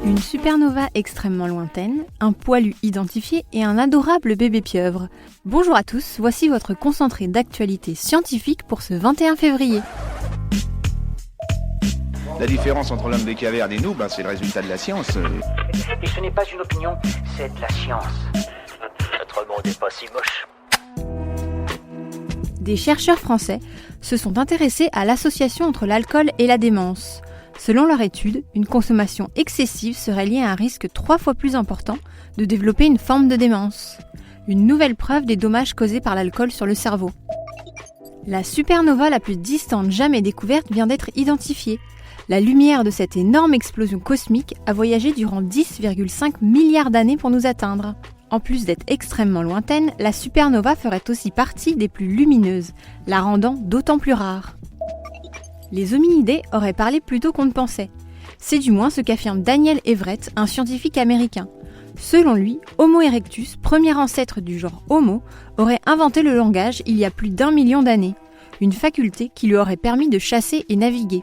Une supernova extrêmement lointaine, un poilu identifié et un adorable bébé pieuvre. Bonjour à tous, voici votre concentré d'actualité scientifique pour ce 21 février. La différence entre l'homme des cavernes et nous, c'est le résultat de la science. Et ce n'est pas une opinion, c'est de la science. Notre monde n'est pas si moche. Des chercheurs français se sont intéressés à l'association entre l'alcool et la démence. Selon leur étude, une consommation excessive serait liée à un risque 3 fois plus important de développer une forme de démence. Une nouvelle preuve des dommages causés par l'alcool sur le cerveau. La supernova la plus distante jamais découverte vient d'être identifiée. La lumière de cette énorme explosion cosmique a voyagé durant 10,5 milliards d'années pour nous atteindre. En plus d'être extrêmement lointaine, la supernova ferait aussi partie des plus lumineuses, la rendant d'autant plus rare. Les hominidés auraient parlé plus tôt qu'on ne pensait. C'est du moins ce qu'affirme Daniel Everett, un scientifique américain. Selon lui, Homo erectus, premier ancêtre du genre Homo, aurait inventé le langage il y a plus d'1 million d'années, une faculté qui lui aurait permis de chasser et naviguer.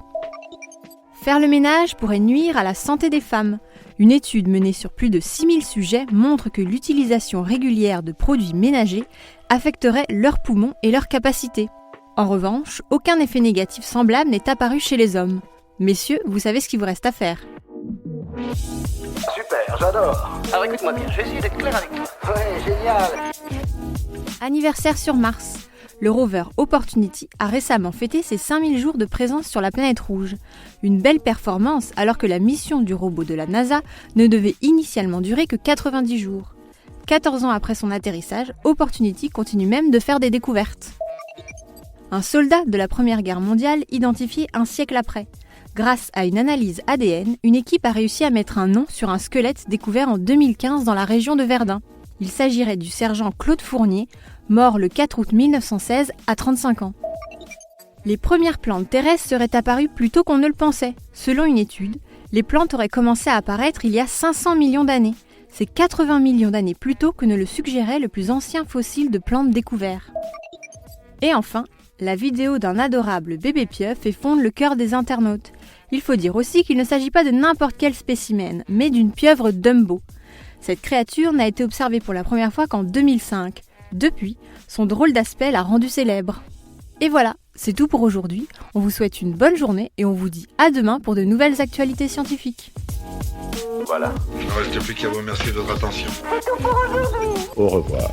Faire le ménage pourrait nuire à la santé des femmes. Une étude menée sur plus de 6000 sujets montre que l'utilisation régulière de produits ménagers affecterait leurs poumons et leurs capacités. En revanche, aucun effet négatif semblable n'est apparu chez les hommes. Messieurs, vous savez ce qu'il vous reste à faire. Super, j'adore. Alors écoute-moi bien, je vais essayer d'être clair avec toi. Ouais, génial. Anniversaire sur Mars. Le rover Opportunity a récemment fêté ses 5000 jours de présence sur la planète rouge. Une belle performance alors que la mission du robot de la NASA ne devait initialement durer que 90 jours. 14 ans après son atterrissage, Opportunity continue même de faire des découvertes. Un soldat de la Première Guerre mondiale identifié un siècle après. Grâce à une analyse ADN, une équipe a réussi à mettre un nom sur un squelette découvert en 2015 dans la région de Verdun. Il s'agirait du sergent Claude Fournier, mort le 4 août 1916 à 35 ans. Les premières plantes terrestres seraient apparues plus tôt qu'on ne le pensait. Selon une étude, les plantes auraient commencé à apparaître il y a 500 millions d'années. C'est 80 millions d'années plus tôt que ne le suggérait le plus ancien fossile de plantes découvert. Et enfin, la vidéo d'un adorable bébé pieuvre fait fondre le cœur des internautes. Il faut dire aussi qu'il ne s'agit pas de n'importe quel spécimen, mais d'une pieuvre Dumbo. Cette créature n'a été observée pour la première fois qu'en 2005. Depuis, son drôle d'aspect l'a rendu célèbre. Et voilà, c'est tout pour aujourd'hui. On vous souhaite une bonne journée et on vous dit à demain pour de nouvelles actualités scientifiques. Voilà. Il ne reste plus qu'à vous remercier de votre attention. C'est tout pour aujourd'hui. Au revoir.